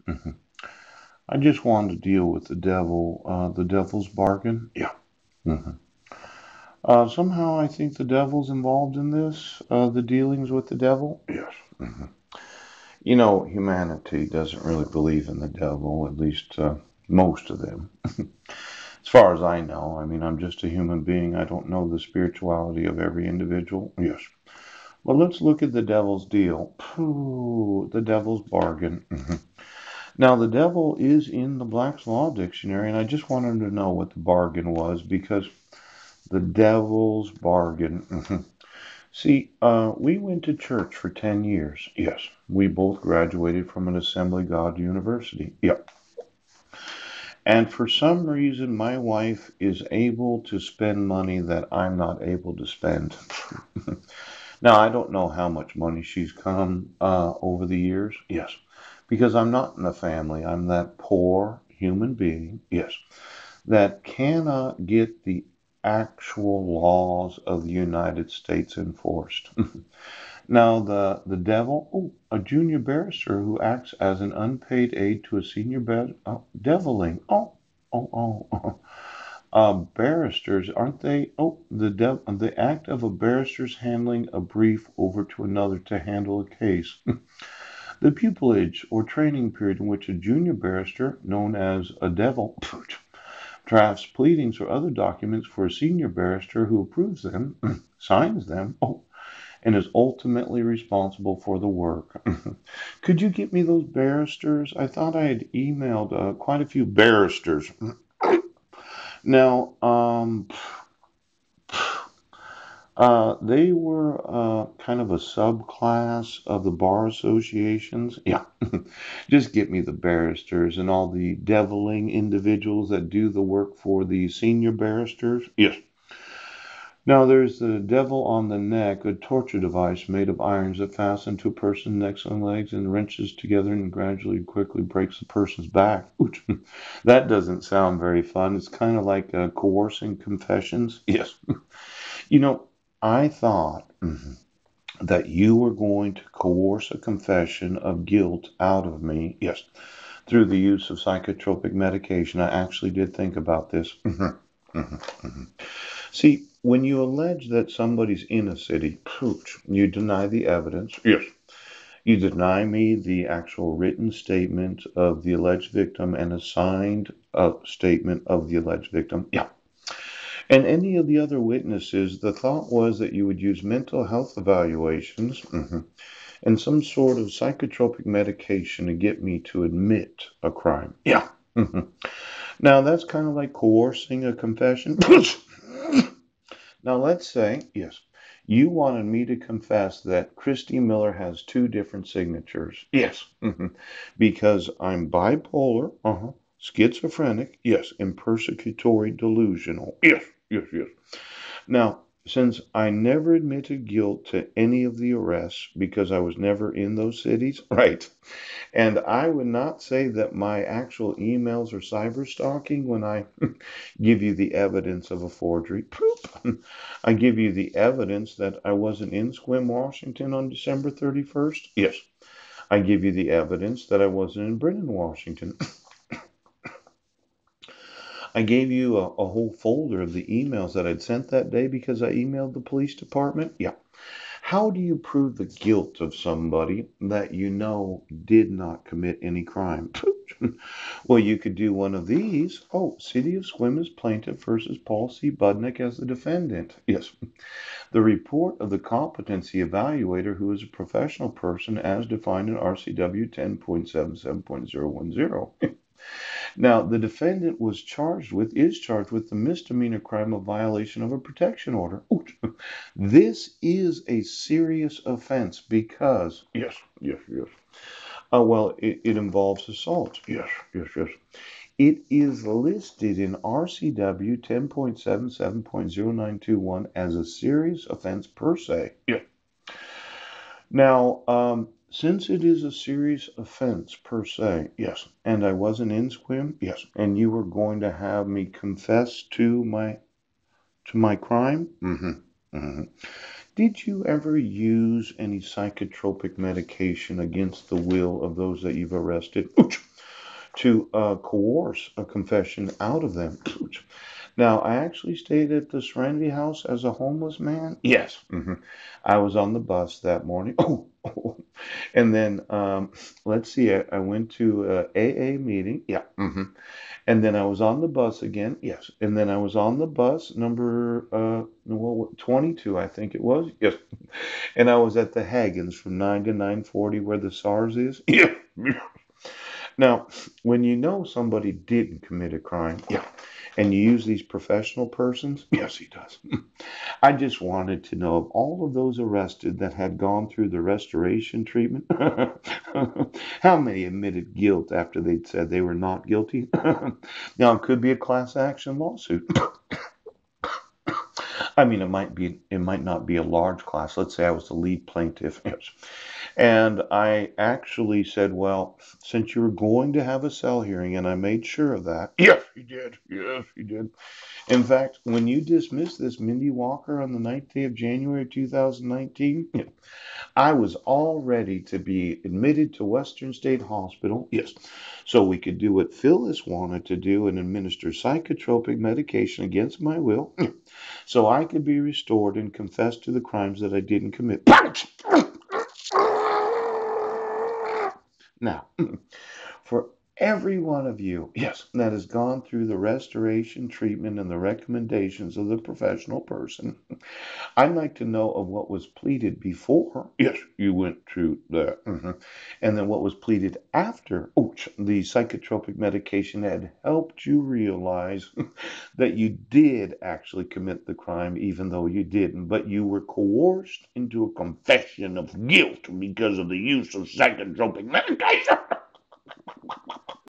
Mhm. I just wanted to deal with the devil's bargain. Yeah. hmm Somehow I think the devil's involved in this, the dealings with the devil. Yes. hmm You know, humanity doesn't really believe in the devil, at least most of them. As far as I know, I mean, I'm just a human being. I don't know the spirituality of every individual. Yes. Well, let's look at the devil's deal. Pooh, the devil's bargain. Now, the devil is in the Black's Law Dictionary, and I just wanted to know what the bargain was because the devil's bargain. See, we went to church for 10 years. Yes, we both graduated from an Assembly God university. Yep. And for some reason, my wife is able to spend money that I'm not able to spend. Now, I don't know how much money she's come over the years. Yes. Because I'm not in the family. I'm that poor human being. Yes. That cannot get the actual laws of the United States enforced. Now, the devil, oh, a junior barrister who acts as an unpaid aide to a senior deviling. Oh. Barristers, aren't they? Oh, the act of a barrister's handling a brief over to another to handle a case. The pupillage or training period in which a junior barrister, known as a devil, drafts pleadings or other documents for a senior barrister who approves them, signs them, and is ultimately responsible for the work. Could you get me those barristers? I thought I had emailed quite a few barristers. Now, they were kind of a subclass of the bar associations. Yeah, just get me the barristers and all the deviling individuals that do the work for the senior barristers. Yes. Now there's the devil on the neck, a torture device made of irons that fasten to a person's neck and legs and wrenches together and gradually quickly breaks the person's back. Ouch. That doesn't sound very fun. It's kind of like coercing confessions. Yes. You know, I thought that you were going to coerce a confession of guilt out of me. Yes, through the use of psychotropic medication. I actually did think about this. See, when you allege that somebody's in a city, pooch, you deny the evidence. Yes. You deny me the actual written statement of the alleged victim and a signed statement of the alleged victim. Yeah. And any of the other witnesses, the thought was that you would use mental health evaluations and some sort of psychotropic medication to get me to admit a crime. Yeah. Now, that's kind of like coercing a confession. Now, let's say, yes, you wanted me to confess that Christy Miller has two different signatures. Yes. Because I'm bipolar, schizophrenic, yes, and persecutory delusional. Yes. Now, since I never admitted guilt to any of the arrests because I was never in those cities, right? And I would not say that my actual emails are cyber stalking when I give you the evidence of a forgery. Poop. I give you the evidence that I wasn't in Sequim, Washington on December 31st. Yes. I give you the evidence that I wasn't in Brennan, Washington. I gave you a whole folder of the emails that I'd sent that day because I emailed the police department. Yeah. How do you prove the guilt of somebody that you know did not commit any crime? Well, you could do one of these. Oh, City of Sequim is plaintiff versus Paul C. Budnick as the defendant. Yes. The report of the competency evaluator, who is a professional person as defined in RCW 10.77.010. Now, the defendant is charged with the misdemeanor crime of violation of a protection order. This is a serious offense because, yes. Well, it involves assault. Yes. It is listed in RCW 10.77.0921 as a serious offense per se. Yeah. Now, since it is a serious offense per se, yes, and I wasn't in Squim, yes, and you were going to have me confess to my crime, did you ever use any psychotropic medication against the will of those that you've arrested? to coerce a confession out of them. Now, I actually stayed at the Serenity House as a homeless man. Yes. I was on the bus that morning. Oh. And then, let's see, I went to a AA meeting. Yeah. And then I was on the bus again. Yes. And then I was on the bus number, well, 22, I think it was. Yes. And I was at the Haggins from 9 to 9:40 where the SARS is. Yeah. Now, when you know somebody didn't commit a crime, yeah, and you use these professional persons, yes, he does. I just wanted to know of all of those arrested that had gone through the restoration treatment, how many admitted guilt after they'd said they were not guilty? Now, it could be a class action lawsuit. I mean, it might not be a large class. Let's say I was the lead plaintiff. Yes. And I actually said, well, since you were going to have a cell hearing, and I made sure of that. Yes, he did. Yes, he did. In fact, when you dismissed this Mindy Walker on the 9th day of January 2019, I was all ready to be admitted to Western State Hospital. Yes. So we could do what Phyllis wanted to do and administer psychotropic medication against my will. So I could be restored and confess to the crimes that I didn't commit. Now, for every one of you, yes, that has gone through the restoration treatment and the recommendations of the professional person, I'd like to know of what was pleaded before. Yes, you went through that. And then what was pleaded after. Oh, the psychotropic medication had helped you realize that you did actually commit the crime, even though you didn't, but you were coerced into a confession of guilt because of the use of psychotropic medication.